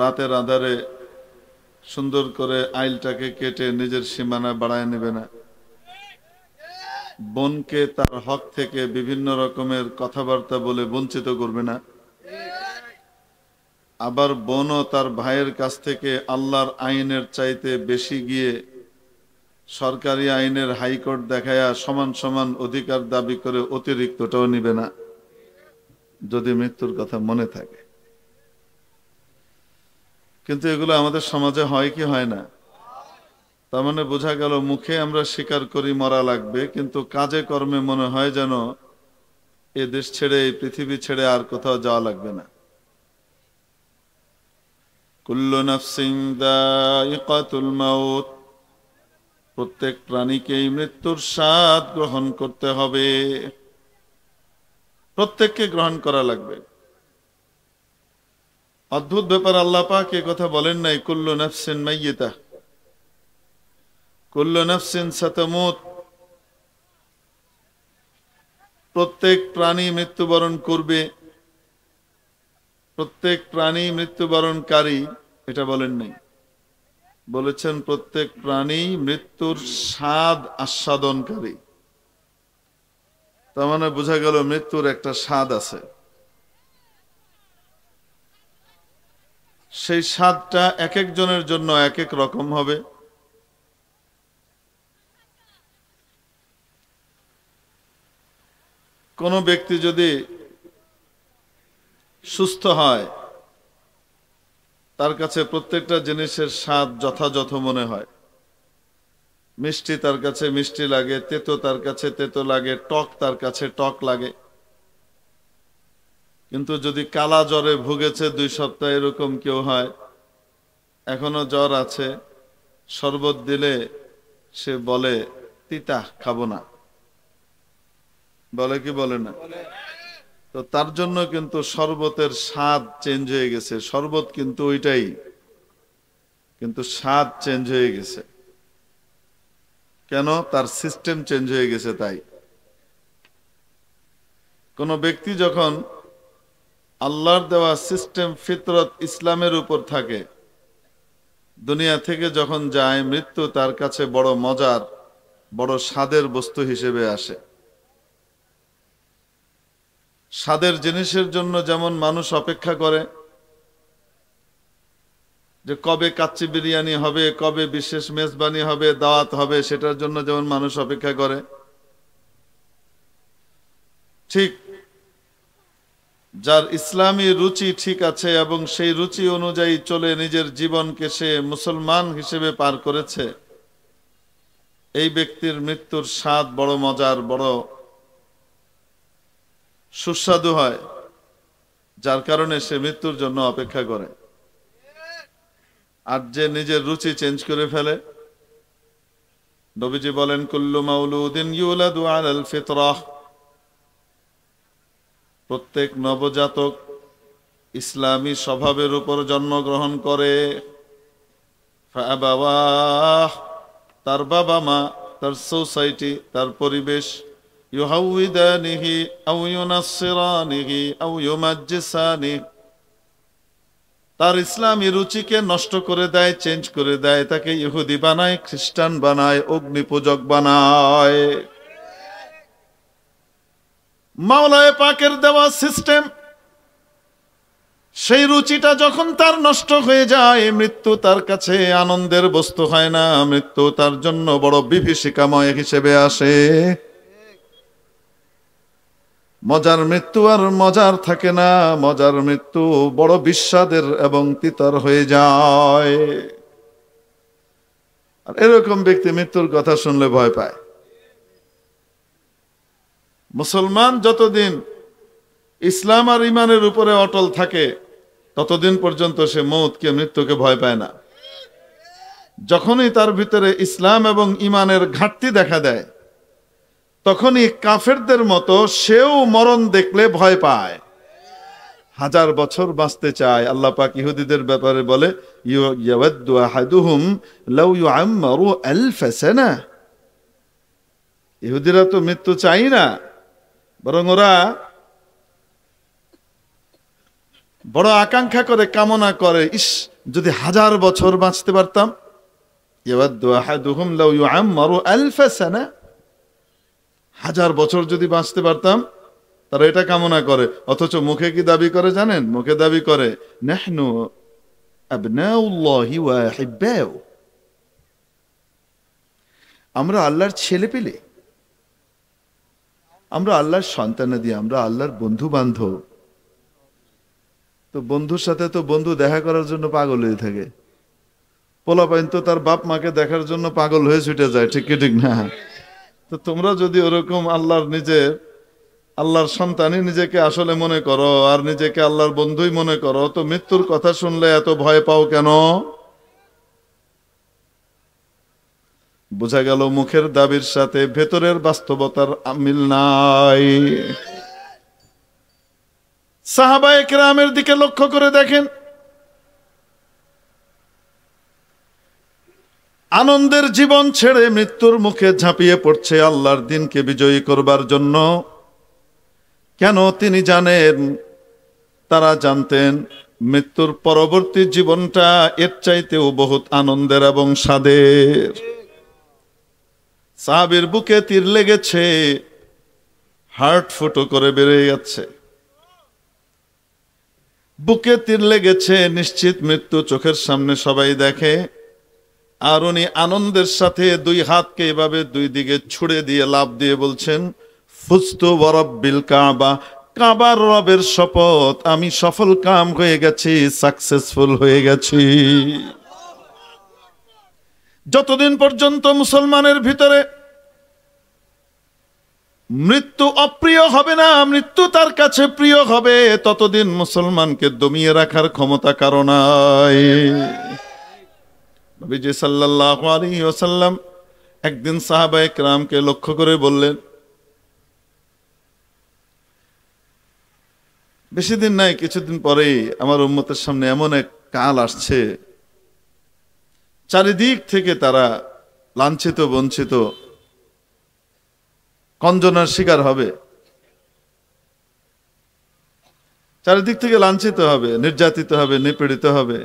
রাতের আঁধারে সুন্দর করে আইলটাকে কেটে নিজের সীমানা বাড়ায় নেবে না। বোনকে তার হক থেকে বিভিন্ন রকমের কথাবার্তা বলে বঞ্চিত করবে না। আবার বোনও তার ভাইয়ের কাছ থেকে আল্লাহর আইনের চাইতে বেশি গিয়ে সরকারি আইনের হাইকোর্ট দেখায়া সমান সমান অধিকার দাবি করে অতিরিক্তটাও নিবে না, যদি মৃত্যুর কথা মনে থাকে। কিন্তু এগুলো আমাদের সমাজে হয় কি হয় না? তার মানে বোঝা গেল মুখে আমরা স্বীকার করি মরা লাগবে, কিন্তু কাজে কর্মে মনে হয় যেন এ দেশ ছেড়ে এই পৃথিবী ছেড়ে আর কোথাও যাওয়া লাগবে না। কুল্লু নাফসিন যায়িকাতুল মাউত, প্রত্যেক প্রাণীকেই মৃত্যুর স্বাদ গ্রহণ করতে হবে, প্রত্যেককে গ্রহণ করা লাগবে। অদ্ভুত ব্যাপার, আল্লাহ পাক এ কথা বলেন নাই কুল্লু নাফসিন মাইয়িতা, কুল্লু নাফসিন সাতামুত, প্রত্যেক প্রাণী মৃত্যুবরণ করবে, প্রত্যেক প্রাণী মৃত্যুবরণকারী, এটা বলেন নাই। বলেছেন প্রত্যেক প্রাণী মৃত্যুর স্বাদ আস্বাদনকারী। তার মানে বোঝা গেল মৃত্যুর একটা স্বাদ আছে, সেই স্বাদটা এক একজনের জন্য এক এক রকম হবে। কোনো ব্যক্তি যদি সুস্থ হয়, তার কাছে প্রত্যেকটা জিনিসের স্বাদ যথাযথ মনে হয়। মিষ্টি তার কাছে মিষ্টি লাগে, তেতো তার কাছে তেতো লাগে, টক তার কাছে টক লাগে। কিন্তু যদি কালা জ্বরে ভুগেছে 2 সপ্তাহ এরকম কেউ হয়, এখনো জ্বর আছে, শরবত দিলে সে বলে তিতা খাবো না, বলে কি বলে না? তো তার জন্য কিন্তু শরবতের স্বাদ চেঞ্জ হয়ে গেছে। শরবত কিন্তু ওইটাই, কিন্তু স্বাদ চেঞ্জ হয়ে গেছে। কেন? তার সিস্টেম চেঞ্জ হয়ে গেছে। তাই কোন ব্যক্তি যখন আল্লাহর দেওয়া সিস্টেম ফিতরত ইসলামের উপর থাকে, দুনিয়া থেকে যখন যায়, মৃত্যু তার কাছে বড় মজার, বড় স্বাদের বস্তু হিসেবে আসে। স্বাদের জিনিসের জন্য যেমন মানুষ অপেক্ষা করে যে কবে কাচ্চি বিরিয়ানি হবে, কবে বিশেষ মেজবানি হবে, দাওয়াত হবে, সেটার জন্য যেমন মানুষ অপেক্ষা করে, ঠিক যার ইসলামী রুচি ঠিক আছে এবং সেই রুচি অনুযায়ী চলে নিজের জীবনকে সে মুসলমান হিসেবে পার করেছে, এই ব্যক্তির মৃত্যুর স্বাদ বড় মজার, বড় সুস্বাদু হয়, যার কারণে সে মৃত্যুর জন্য অপেক্ষা করে। আর যে নিজের রুচি চেঞ্জ করে ফেলে, নবীজি বলেন কুল্লু মাউলুদিন ইউলাদু আলাল ফিতরাহ, প্রত্যেক নবজাতক ইসলামী স্বভাবের উপর জন্মগ্রহণ করে। ফাআবাওয়াহ, তার বাবা মা, তার সোসাইটি, তার পরিবেশ, ইউহাউইদানিহি আও ইউনাসসিরানিহি আও ইউমাজ্জিসানিহি, তার ইসলামী রুচিকে নষ্ট করে দেয়, চেঞ্জ করে দেয়, তাকে ইহুদি বানায়, খ্রিস্টান বানায়, অগ্নিপূজক বানায়। মাওলায়ে পাকের দেওয়া সিস্টেম, সেই রুচিটা যখন তার নষ্ট হয়ে যায়, মৃত্যু তার কাছে আনন্দের বস্তু হয় না, মৃত্যু তার জন্য বড় বিভীষিকাময় হিসেবে আসে। মজার মৃত্যু আর মজার থাকে না, মজার মৃত্যু বড় বিস্বাদের এবং তিতার হয়ে যায়। আর এরকম ব্যক্তি মৃত্যুর কথা শুনলে ভয় পায়। মুসলমান যতদিন ইসলাম আর ইমানের উপরে অটল থাকে, ততদিন পর্যন্ত সে মৌতকে, মৃত্যুকে ভয় পায় না। যখনই তার ভিতরে ইসলাম এবং ইমানের ঘাটতি দেখা দেয়, তখনই কাফেরদের মতো সেও মরণ দেখলে ভয় পায়, 1000 বছর বাঁচতে চায়। আল্লাহ পাক ইহুদিদের ব্যাপারে বলে ইয়াওয়াদ্দু আহাদুহুম লাউ ইউআম্মারু আলফ সানা, ইহুদিরা তো মৃত্যু চাই না, বরং ওরা বড় আকাঙ্ক্ষা করে, কামনা করে, ইস যদি 1000 বছর বাঁচতে পারতাম। ইয়াওয়াদ্দু আহাদুহুম লাউ ইউআম্মারু আলফা সানা, 1000 বছর যদি বাঁচতে পারতাম, তারা এটা কামনা করে। অথচ মুখে কি দাবি করে জানেন? মুখে দাবি করে নাহনু আবনাউল্লাহি ওয়া আহিব্বাউ, আমরা আল্লাহর ছেলে পেলে, আমরা আল্লাহর সন্তানাদি, আমরা আল্লাহর বন্ধু বান্ধব। তো বন্ধুর সাথে তো বন্ধু দেখা করার জন্য পাগল হয়ে থাকে, পোলাপাইন তো তার বাপ মাকে দেখার জন্য পাগল হয়ে ছুটে যায়, ঠিক কি ঠিক না? তো তোমরা যদি ওরকম আল্লাহর সন্তানই নিজেকে আসলে মনে করো, আর নিজেকে আল্লাহর বন্ধুই মনে করো, তো মৃত্যুর কথা শুনলে এত ভয় পাও কেন? বোঝা গেল মুখের দাবির সাথে ভেতরের বাস্তবতার মিল নাই। সাহাবায়ে কেরামের দিকে লক্ষ্য করে দেখেন, আনন্দের জীবন ছেড়ে মৃত্যুর মুখে ঝাঁপিয়ে পড়ছে আল্লাহর দিনকে বিজয়ী করবার জন্য। কেন? তিনি জানেন, তারা জানতেন মৃত্যুর পরবর্তী জীবনটা এর চাইতেও বহুত আনন্দের এবং স্বাদের। সাহাবীর বুকে তীর লেগেছে, হার্ট ফুটো করে বেরিয়ে যাচ্ছে। বুকে তীর লেগেছে, নিশ্চিত মৃত্যু চোখের সামনে সবাই দেখে, আর উনি আনন্দের সাথে 2 হাতকে এভাবে 2 দিকে ছুড়ে দিয়ে লাফ দিয়ে বলছেন, ফুজতু ওয়ারাব্বিল কাবা, কাবার রবের শপথ, আমি সফল কাম হয়ে গেছি, সাকসেসফুল হয়ে গেছি। যতদিন পর্যন্ত মুসলমানের ভিতরে মৃত্যু অপ্রিয় হবে না, মৃত্যু তার কাছে প্রিয় হবে, ততদিন মুসলমানকে দমিয়ে রাখার ক্ষমতা কারো নাই। নবীজি সাল্লাল্লাহু আলাইহি ওয়াসাল্লাম একদিন সাহাবায়ে কেরামকে লক্ষ্য করে বললেন, বেশি দিন নাই, কিছুদিন পরেই আমার উম্মতের সামনে এমন এক কাল আসছে, চারিদিক থেকে তারা লাঞ্ছিত, বঞ্চিত, কঞ্জনার শিকার হবে, চারিদিক থেকে লাঞ্ছিত হবে, নির্যাতিত হবে, নিপীড়িত হবে,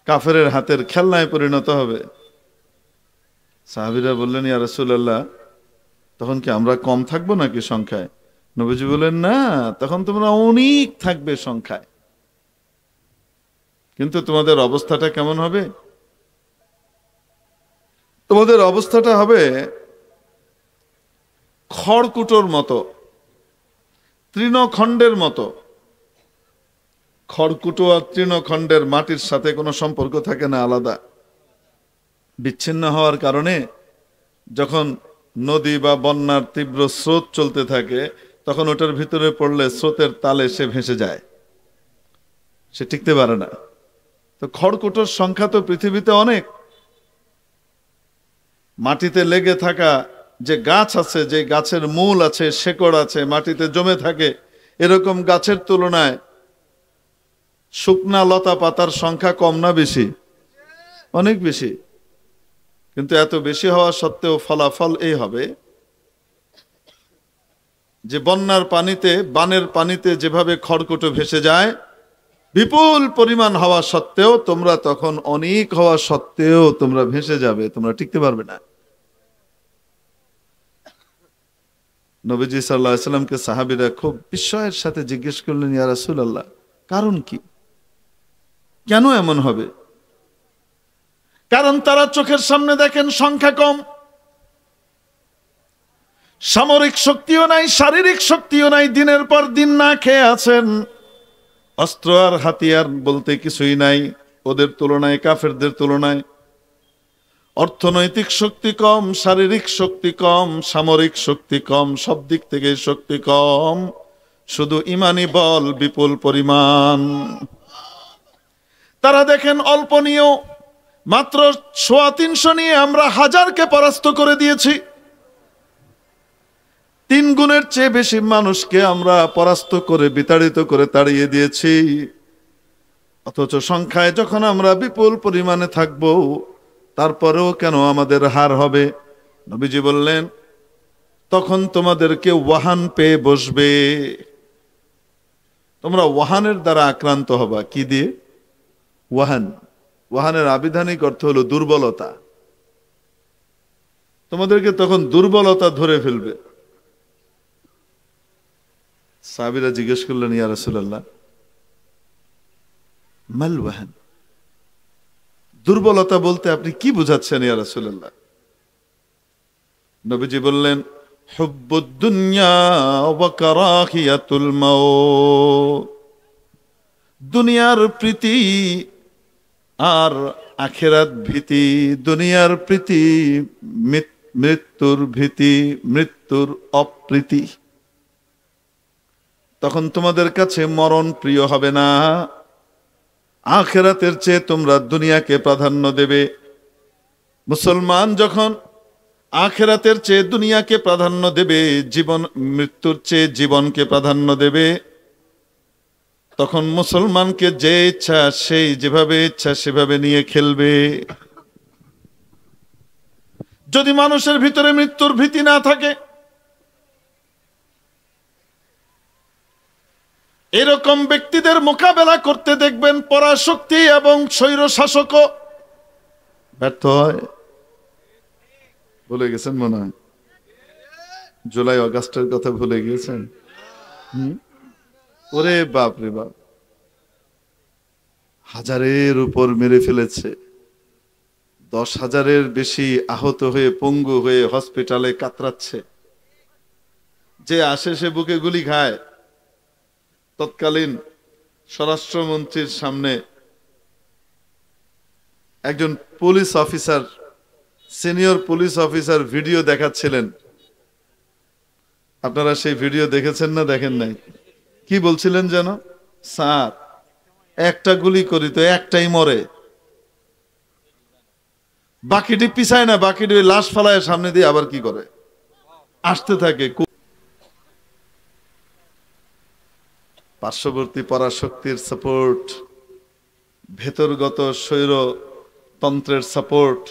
কাফেরের হাতের খেলনায় পরিণত হবে। সাহাবীরা বললেন, ইয়া রাসূলুল্লাহ, তখন কি আমরা কম থাকবো নাকি সংখ্যায়? নবীজি বললেন, না, তখন তোমরা অনেক থাকবে সংখ্যায়, কিন্তু তোমাদের অবস্থাটা কেমন হবে? তোমাদের অবস্থাটা হবে খড়কুটোর মতো, তৃণখণ্ডের মতো। খড়কুটো আর তৃণখণ্ডের মাটির সাথে কোনো সম্পর্ক থাকে না, আলাদা, বিচ্ছিন্ন হওয়ার কারণে যখন নদী বা বন্যার তীব্র স্রোত চলতে থাকে, তখন ওটার ভিতরে পড়লে স্রোতের তালে সে ভেসে যায়, সে টিকতে পারে না। তো খড়কুটোর সংখ্যা তো পৃথিবীতে অনেক। মাটিতে লেগে থাকা যে গাছ আছে, যে গাছের মূল আছে, শেকড় আছে, মাটিতে জমে থাকে, এরকম গাছের তুলনায় শুকনা লতা পাতার সংখ্যা কম না বেশি? অনেক বেশি। কিন্তু এত বেশি হওয়া সত্ত্বেও ফলাফল এই হবে যে বন্যার পানিতে, বানের পানিতে যেভাবে খড়কুটো ভেসে যায়, বিপুল পরিমাণ হওয়া সত্ত্বেও তোমরা তখন অনেক হওয়া সত্ত্বেও তোমরা ভেসে যাবে, তোমরা টিকতে পারবে না। নবীজি সাল্লাল্লাহু আলাইহি ওয়াসাল্লামকে সাহাবীরা খুব বিস্ময়ের সাথে জিজ্ঞেস করলেন, ইয়া রাসূলুল্লাহ, কারণ কি? কেন এমন হবে? কারণ তারা চোখের সামনে দেখেন সংখ্যা কম, সামরিক শক্তিও নাই, শারীরিক শক্তিও নাই, দিনের পর দিন না খেয়ে আছেন, অস্ত্র আর হাতিয়ার বলতে কিছুই নাই ওদের তুলনায়, কাফেরদের তুলনায়। অর্থনৈতিক শক্তি কম, শারীরিক শক্তি কম, সামরিক শক্তি কম, সব দিক থেকে শক্তি কম, শুধু ইমানি বল বিপুল পরিমাণ। তারা দেখেন অল্প নিয়েও, মাত্র 350 নিয়ে আমরা 1000কে পরাস্ত করে দিয়েছি, 3 গুণের চেয়ে বেশি মানুষকে আমরা পরাস্ত করে, বিতাড়িত করে তাড়িয়ে দিয়েছি। অথচ সংখ্যায় যখন আমরা বিপুল পরিমাণে থাকব, তারপরেও কেন আমাদের হার হবে? নবীজি বললেন, তখন তোমাদেরকে ওয়াহান পেয়ে বসবে, তোমরা ওয়াহানের দ্বারা আক্রান্ত হবা। কি দিয়ে? ওয়াহান। ওয়াহানের আবিধানিক অর্থ হলো দুর্বলতা। তোমাদেরকে তখন দুর্বলতা ধরে ফেলবে। সাহাবীরা জিজ্ঞেস করলেন, ইয়া রাসূলুল্লাহ, মাল ওয়াহান, দুর্বলতা বলতে আপনি কি বুঝাচ্ছেন ইয়া রাসূলুল্লাহ? নবীজি বললেন, হুব্বুদ দুনিয়া ওয়া কারাহিয়াতুল মাউত, দুনিয়ার প্রীতি আর আখিরাত ভীতি। দুনিয়ার প্রীতি মৃত্যুর ভীতি, মৃত্যুর অপ্রীতি। তখন তোমাদের কাছে মরণ প্রিয় হবে না, আখিরাতের চেয়ে তোমরা দুনিয়াকে প্রাধান্য দেবে। মুসলমান যখন আখিরাতের চেয়ে দুনিয়াকে প্রাধান্য দেবে, জীবন মৃত্যুর চেয়ে জীবনকে প্রাধান্য দেবে, তখন মুসলমানকে যে ইচ্ছা সেই যেভাবে ইচ্ছা সেভাবে নিয়ে খেলবে। যদি মানুষের ভিতরে মৃত্যুর ভীতি না থাকে, এরকম ব্যক্তিদের মোকাবেলা করতে দেখবেন পরাশক্তি এবং স্বৈর শাসকও ব্যর্থ হয়। ভুলে গেছেন মনে হয়, জুলাই অগাস্টের কথা ভুলে গিয়েছেন? ওরে বাপ রে বাপ, হাজারের উপর মেরে ফেলেছে, 10,000-এর বেশি আহত হয়ে পঙ্গু হয়ে হসপিটালে কাতরাচ্ছে। যে আসে সে বুকে গুলি খায়। তৎকালীন স্বরাষ্ট্রমন্ত্রীর সামনে একজন police officer, senior police officer video দেখাচ্ছিলেন। আপনারা সেই ভিডিও দেখেছেন না দেখেন নাই? কি বলছিলেন যেন? স্যার, একটা গুলি করি তো একটাই মরে, বাকিটি পিছায় না, বাকিটি লাশ ফালায় সামনে দিয়ে আবার কি করে আসতে থাকে। পার্শ্ববর্তী পরাশক্তির সাপোর্ট, ভেতরগত স্বৈরতন্ত্রের সাপোর্ট,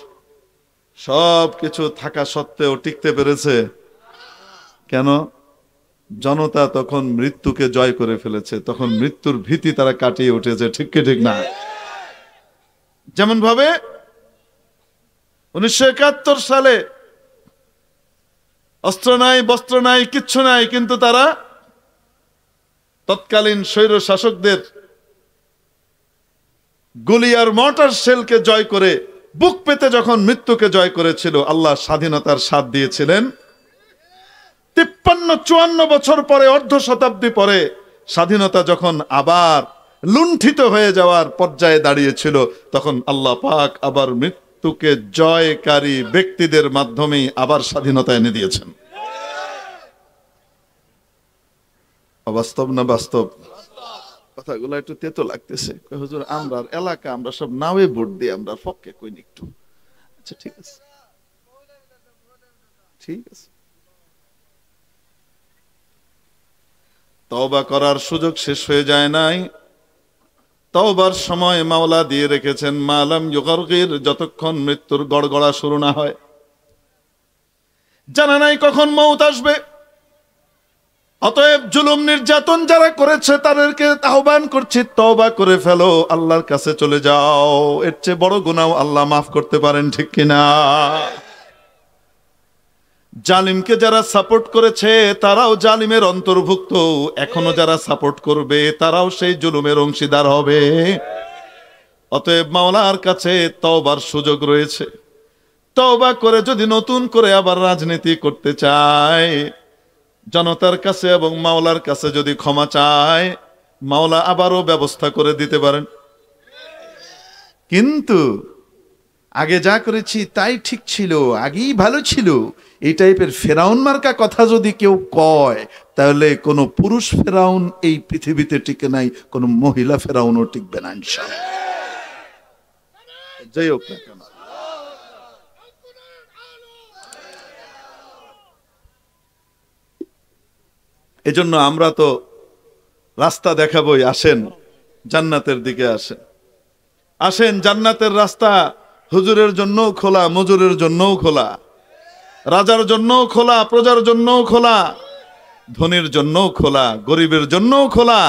সব কিছু থাকা সত্ত্বেও টিকতে পেরেছে। কেন? জনতা তখন মৃত্যুকে জয় করে ফেলেছে, তখন মৃত্যুর ভীতি তারা কাটিয়ে উঠেছে। ঠিক কি ঠিক না? যেমন ভাবে 1971 সালে অস্ত্র নাই, বস্ত্র নাই, কিচ্ছু নাই, কিন্তু তারা তৎকালীন স্বৈর শাসকদের গুলি আর মর্টার শেলকে জয় করে বুক পেতে যখন মৃত্যুকে জয় করেছিল, আল্লাহ স্বাধীনতার স্বাদ দিয়েছিলেন। 53-54 বছর পরে, অর্ধ শতাব্দী পরে স্বাধীনতা যখন আবার লুণ্ঠিত হয়ে যাওয়ার পর্যায়ে দাঁড়িয়েছিল, তখন আল্লাহ পাক আবার মৃত্যুকে জয়কারী ব্যক্তিদের মাধ্যমেই আবার স্বাধীনতা এনে দিয়েছেন। অবাস্তব না বাস্তব? কথাগুলো একটু তেতো লাগতেছে। হুজুর, আমরা এলাকা, আমরা সব নাওয়ে ভোট দিই, আমরা পক্ষে কইনি একটু। আচ্ছা ঠিক আছে, ঠিক আছে। তওবা করার সুযোগ শেষ হয়ে যায় নাই। তওবার সময় মাওলা দিয়ে রেখেছেন মালাম ইউগারগির, যতক্ষণ মৃত্যুর গড়গড়া শুরু না হয়। জানা নাই কখন মউত আসবে। অতএব জুলুম নির্যাতন যারা করেছে তাদেরকে আহ্বান করছি, তওবা করে ফেলো, আল্লাহর কাছে চলে যাও। এর চেয়ে বড় গুনাহ আল্লাহ মাফ করতে পারেন, ঠিক কিনা? জালিমকে যারা সাপোর্ট করেছে তারাও জালিমের অন্তর্ভুক্ত, এখনো যারা সাপোর্ট করবে তারাও সেই জুলুমের অংশীদার হবে। অতএব মাওলার কাছে তওবার সুযোগ রয়েছে। তওবা করে যদি নতুন করে আবার রাজনীতি করতে চায়, জনতার কাছে এবং মাওলার কাছে যদি ক্ষমা চায়, মাওলা আবারও ব্যবস্থা করে দিতে পারেন। কিন্তু আগে যা করেছি তাই ঠিক ছিল, আগেই ভালো ছিল, এই টাইপের ফেরাউন মার্কা কথা যদি কেউ কয়, তাহলে কোনো পুরুষ ফেরাউন এই পৃথিবীতে টিকে নাই, কোনো মহিলা ফেরাউনও টিকবে না ইনশাআল্লাহ। যাই হোক না কেন, এজন্য আমরা তো রাস্তা দেখাবই। আসেন জান্নাতের দিকে, আসেন, আসেন। জান্নাতের রাস্তা হুজুরের জন্যও খোলা, মজুরের জন্যও খোলা, রাজার জন্যও খোলা, প্রজার জন্যও খোলা, ধনীর জন্যও খোলা, গরিবের জন্যও খোলা,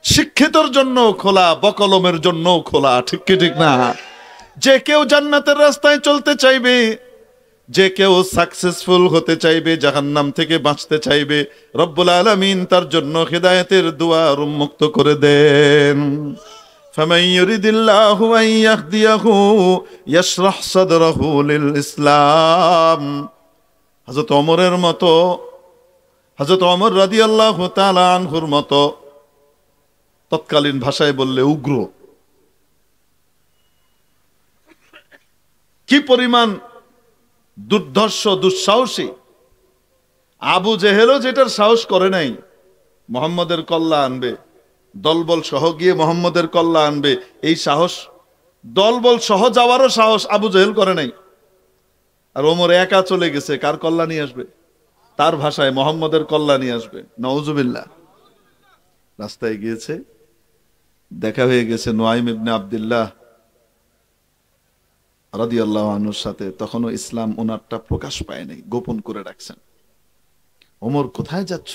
শিক্ষিতর জন্য খোলা, বকলমের জন্য খোলা, ঠিক কি ঠিক না? যে কেউ জান্নাতের রাস্তায় চলতে চাইবে, যে কেউ সাকসেসফুল হতে চাইবে, জাহান্নাম থেকে বাঁচতে চাইবে, রব্বুল আলামিন তার জন্য হেদায়েতের দুয়ার উন্মুক্ত করে দেন। ফামান ইউরিদিল্লাহু আন ইয়াহদিয়াহু ইয়াশরাহ সাদরাহু লিল ইসলাম। হযরত ওমরের মতো, হযরত ওমর রাদিয়াল্লাহু তাআলা আনহুর মতো, তৎকালীন ভাষায় বললে উগ্র, কি পরিমাণ দুর্ধর্ষ, দুঃসাহসী। আবু জেহেলও যেটার সাহস করে নাই, মুহাম্মদের কল্লা আনবে, দলবল সহ গিয়ে মুহাম্মদের কল্লা আনবে, এই সাহস, দলবল সহ যাওয়ারও সাহস আবু জেহেল করে নাই। আর ওমর একা চলে গেছে, কার কল্লা নিয়ে আসবে? তার ভাষায় মুহাম্মদের কল্লা নিয়ে আসবে। নাউজুবিল্লাহ। রাস্তায় গিয়েছে, দেখা হয়ে গেছে নুআইম ইবনে আব্দুল্লাহ রাদিয়াল্লাহু আনহুর সাথে। তখনও ইসলাম ওনারটা প্রকাশ পায় নাই, গোপন করে রাখছেন। ওমর, কোথায় যাচ্ছ?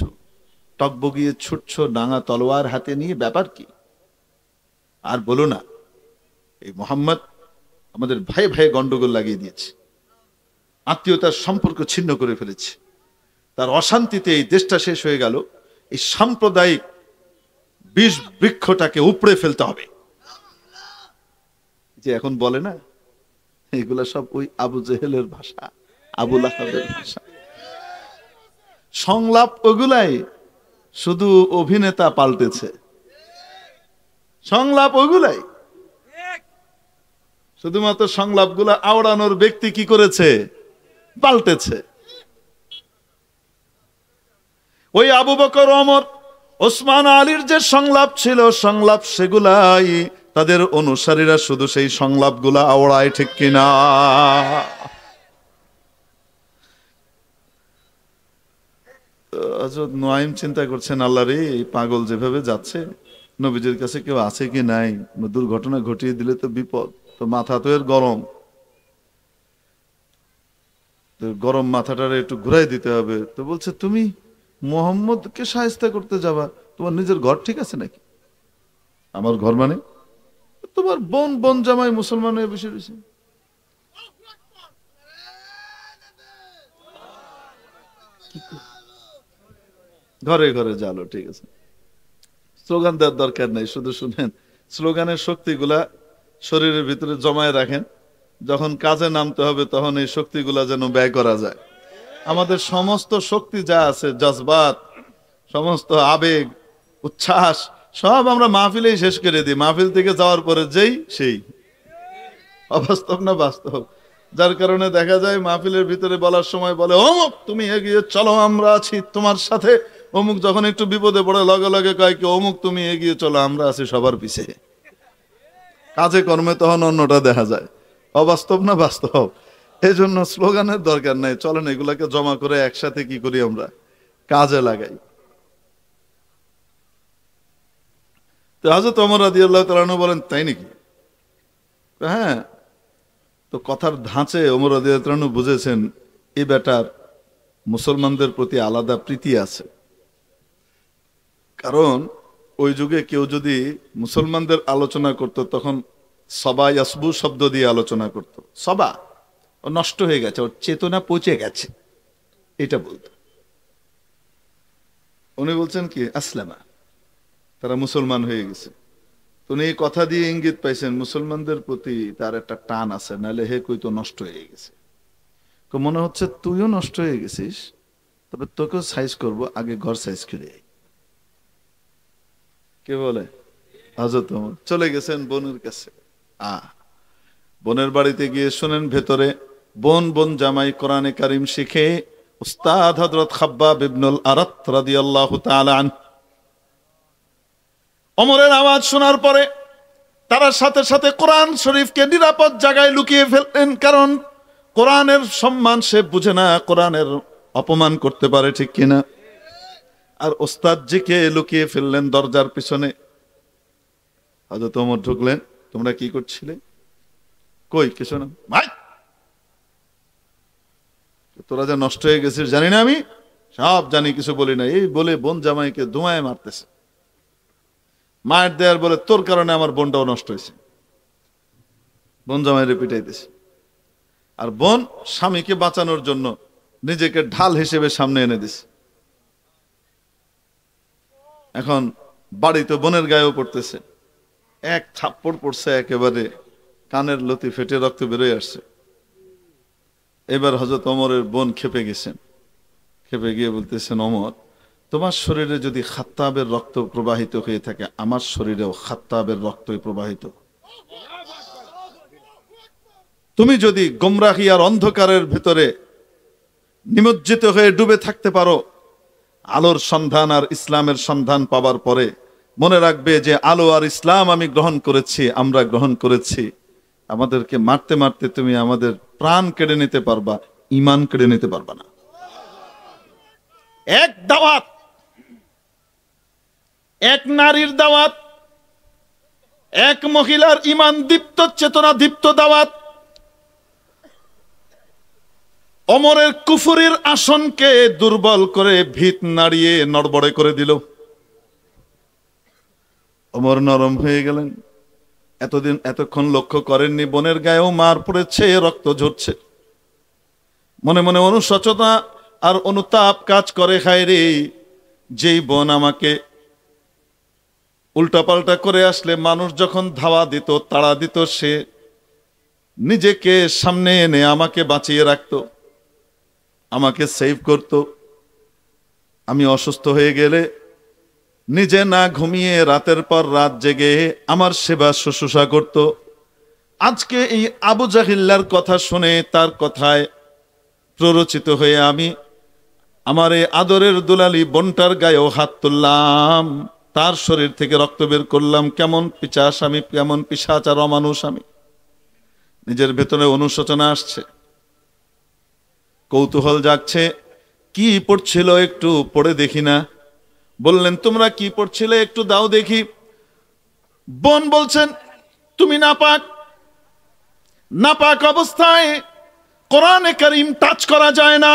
টকবগিয়ে ছুটছ ডাঙা তলোয়ার হাতে নিয়ে, ব্যাপার কি? আর বলো না, এই মোহাম্মদ আমাদের ভাই ভাই গন্ডগোল লাগিয়ে দিয়েছে, আত্মীয়তার সম্পর্ক ছিন্ন করে ফেলেছে, তার অশান্তিতে এই দেশটা শেষ হয়ে গেল। এই সাম্প্রদায়িক বিষ বৃক্ষটাকে উপড়ে ফেলতে হবে। যে এখন বলে না, এগুলা সব ওই আবু জেহেলের ভাষা, আবু লাহাবের ভাষা। সংলাপ ওগুলাই, শুধু অভিনেতা পাল্টেছে। সংলাপ ওগুলাই, শুধুমাত্র সংলাপগুলা আওড়ানোর ব্যক্তি কি করেছে? পাল্টেছে। ওই আবু বকর, ওমর, ওসমান, আলীর যে সংলাপ ছিল, সংলাপ সেগুলাই তাদের অনুসারীরা শুধু সেই সংলাপগুলা আওড়ায়, ঠিক কিনা? হযরত নুআইম চিন্তা করছেন, আল্লাহ রে, এই পাগল যেভাবে যাচ্ছে, নবীজির কাছে কেউ আছে কি নাই, দুর্ঘটনা ঘটিয়ে দিলে তো বিপদ। তো মাথা তো এর গরম, তো গরম মাথাটারে একটু ঘুরাই দিতে হবে। তো বলছে, তুমি মুহাম্মদকে শায়েস্তা করতে যাবা? তোমার নিজের ঘর ঠিক আছে নাকি? আমার ঘর মানে? তোমার বোন জামাই মুসলমান হয়ে বসে রয়েছে। ঘরে ঘরে জালো, ঠিক আছে, স্লোগান দেওয়ার দরকার নাই, শুধু শুনেন। স্লোগানের শক্তিগুলা শরীরের ভিতরে জমায় রাখেন, যখন কাজে নামতে হবে তখন এই শক্তিগুলা যেন ব্যয় করা যায়। আমাদের সমস্ত শক্তি যা আছে, জজবাত, সমস্ত আবেগ, উচ্ছ্বাস, সব আমরা মাহফিলেই শেষ করে দিই। মাহফিল থেকে যাওয়ার পরে যেই সেই। অবাস্তব না বাস্তব? যার কারণে দেখা যায় মাহফিলের ভিতরে বলার সময় বলে, অমুক তুমি এগিয়ে চলো, আমরা আছি তোমার সাথে। অমুক যখন একটু বিপদে পড়ে লগে লগে কয় কি, অমুক তুমি এগিয়ে চলো, আমরা আছি সবার পিছে। কাজে কর্মে তখন অন্যটা দেখা যায়। অবাস্তব না বাস্তব? এই জন্য স্লোগানের দরকার নাই, চলেন এগুলাকে জমা করে একসাথে কি করি, আমরা কাজে লাগাই। তো হযরত ওমর রাদিয়াল্লাহু তাআলা আনহু বলেন, তাই নাকি? হ্যাঁ। তো কথার ধাঁচে ওমর রাদিয়াল্লাহু তাআলা আনহু বুঝেছেন এই বেটার মুসলমানদের প্রতি আলাদা প্রীতি আছে। কারণ ওই যুগে কেউ যদি মুসলমানদের আলোচনা করত, তখন সবা ইয়াসবু শব্দ দিয়ে আলোচনা করত। সবা, ও নষ্ট হয়ে গেছে, ওর চেতনা পচে গেছে, এটা বলতো। উনি বলছেন কি, আসলামা, তারা মুসলমান হয়ে গেছে। উনি এই কথা দিয়ে ইঙ্গিত পাইছেন মুসলমানদের প্রতি তার একটা টান আছে, নাহলে হে কই তো নষ্ট হয়ে গেছে। মনে হচ্ছে তুইও নষ্ট হয়ে গেছিস, তবে তোকেও সাইজ করব, আগে ঘর সাইজ করে। কে বলে? হযরত ওমর চলে গেছেন বোনের কাছে। বোনের বাড়িতে গিয়ে শুনেন, ভেতরে বোন জামাই কোরআনে কারিম শিখে উস্তাদ হযরত খাব্বাব ইবনুল আরাত রাদিয়াল্লাহু তাআলা আনহু। ওমরের আওয়াজ শোনার পরে তারা সাথে সাথে কোরআন শরীফকে নিরাপদ জায়গায় লুকিয়ে ফেললেন, কারণ কোরআনের সম্মান সে বুঝে না, কোরআনের অপমান করতে পারে, ঠিক কিনা? আর ওস্তাদজিকে লুকিয়ে ফেললেন দরজার পিছনে। হযরত ওমর ঢুকলেন, তোমরা কি করছিলে? কই কিছু না। ভাই, তোরা যা নষ্ট হয়ে গেছিস জানি না? আমি সব জানি, কিছু বলি না। এই বলে বোন জামাইকে ধুমায় মারতেছে। মায়ের দেয়ার বলে তোর কারণে আমার বোনটাও নষ্ট হয়েছে। বোন জামাইরে পিটাইতেছে, আর বোন স্বামীকে বাঁচানোর জন্য নিজেকে ঢাল হিসেবে সামনে এনে দিছে। এখন বাড়িতে বোনের গায়েও পড়তেছে, এক থাপ্পড় পড়ছে, একেবারে কানের লতি ফেটে রক্ত বেরোয় আসছে। এবার হযরত ওমরের বোন খেপে গেছেন, খেপে গিয়ে বলতেছেন, ওমর, তোমার শরীরে যদি খাত্তাবের রক্ত প্রবাহিত হয়ে থাকে, আমার শরীরেও খাত্তাবের রক্তই প্রবাহিত। তুমি যদি গোমরাহি আর অন্ধকারের ভিতরে নিমজ্জিত হয়ে ডুবে থাকতে পারো, আলোর সন্ধান আর ইসলামের সন্ধান পাবার পরে মনে রাখবে যে আলো আর ইসলাম আমি গ্রহণ করেছি, আমরা গ্রহণ করেছি। আমাদেরকে মারতে মারতে তুমি আমাদের প্রাণ কেড়ে নিতে পারবা, ঈমান কেড়ে নিতে পারবা না। এক দাওয়াত, এক নারীর দাওয়াত, এক মহিলার ঈমান দীপ্ত, চেতনা দীপ্ত দাওয়াত ওমরের কুফরির আসনকে দুর্বল করে ভিত নাড়িয়ে নড়বড়ে করে দিল। ওমর নরম হয়ে গেলেন। এতক্ষণ লক্ষ্য করেননি বোনের গায়েও মার পড়েছে, রক্ত ঝরছে। মনে মনে অনুশোচনা আর অনুতাপ কাজ করে, হায় রে, যেই বোন আমাকে উল্টাপাল্টা করে আসলে মানুষ যখন ধাওয়া দিত, তাড়া দিত, সে নিজেকে সামনে এনে আমাকে বাঁচিয়ে রাখতো, আমাকে সেভ করত। আমি অসুস্থ হয়ে গেলে নিজে না ঘুমিয়ে রাতের পর রাত জেগে আমার সেবা শুশ্রূষা করত। আজকে এই আবু জাহিল্লার কথা শুনে, তার কথায় প্ররোচিত হয়ে আমি আমার এই আদরের দুলালি বোনটার গায়েও হাত তুললাম, তার শরীর থেকে রক্ত বের করলাম। কেমন পিশাচ আমি, কেমন পিশাচ আর অমানুষ আমি। নিজের ভেতরে অনুশোচনা আসছে, কৌতূহল জাগছে, কি পড়ছিল একটু পড়ে দেখি না। বললেন, তোমরা কি পড়ছিলে একটু দাও দেখি। বোন বলছেন, তুমি নাপাক, নাপাক অবস্থায় কোরআনে কারীম টাচ করা যায় না,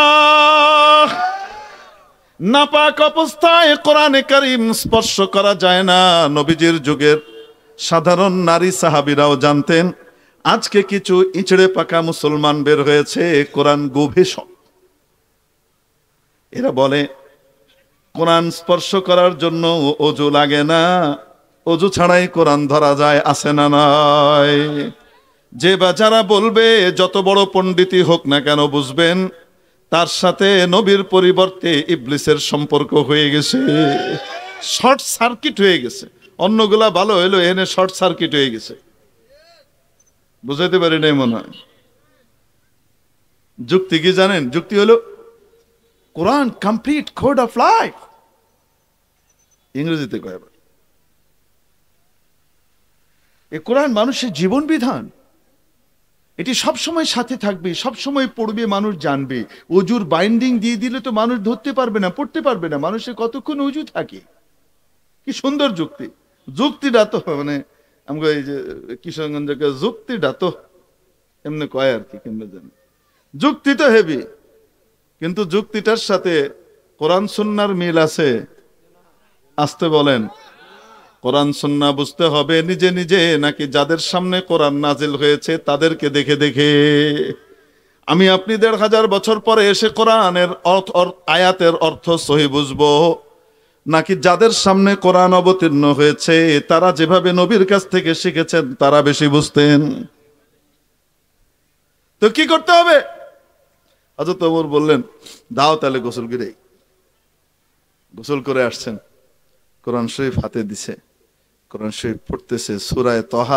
নাপাক অবস্থায় কোরআনে কারীম স্পর্শ করা যায় না। নবীজির যুগের সাধারণ নারী সাহাবীরাও জানতেন। আজকে কিছু ইচড়ে পাকা মুসলমান বের হয়েছে, কোরআন গভীষক। এরা বলে কোরআন স্পর্শ করার জন্য অজু লাগে না, অজু ছাড়াই কোরআন ধরা যায়, আছে না নয়? যে বা যারা বলবে, যত বড় পণ্ডিতই হোক না কেন, বুঝবেন তার সাথে নবীর পরিবর্তে ইবলিসের সম্পর্ক হয়ে গেছে, শর্ট সার্কিট হয়ে গেছে। অন্যগুলা ভালো হইলো, এনে শর্ট সার্কিট হয়ে গেছে। বুঝাইতে পারি নাই মনে হয়। যুক্তি কি জানেন? যুক্তি হলো কোরআন কমপ্লিট কোড অফ লাইফ, ইংরেজিতে কয়। এই কোরআন মানুষের জীবন বিধান, এটি সবসময় সাথে থাকবে, সবসময় পড়বে, মানুষ জানবে। অজুর বাইন্ডিং দিয়ে দিলে তো মানুষ ধরতে পারবে না, পড়তে পারবে না। মানুষের কতক্ষণ অজু থাকে। কি সুন্দর যুক্তি! যুক্তিটা তো মানে আমাকে এই যে কিশোরগঞ্জকে যুক্তিটা তো এমনি কয় আর কি, কেমনে জানি। যুক্তি তো হেভি, কিন্তু যুক্তিটার সাথে কোরআন সুন্নাহর মিল আছে? আসতে বলেন। কোরআন সুন্নাহ বুঝতে হবে নিজে নিজে, নাকি যাদের সামনে কোরআন নাজিল হয়েছে তাদেরকে দেখে দেখে? আমি আপনি ১৫০০ বছর পরে এসে কোরআনের আয়াতের অর্থ সহি বুঝবো, নাকি যাদের সামনে কোরআন অবতীর্ণ হয়েছে তারা যেভাবে নবীর কাছ থেকে শিখেছেন তারা বেশি বুঝতেন? তো কি করতে হবে? হযরত ওমর বললেন, দাও তাহলে গোসল করে। গোসল করে আসছেন, কোরআন শরীফ হাতে দিছে, কোরআন শরীফ পড়তেছে, সূরা তাহা।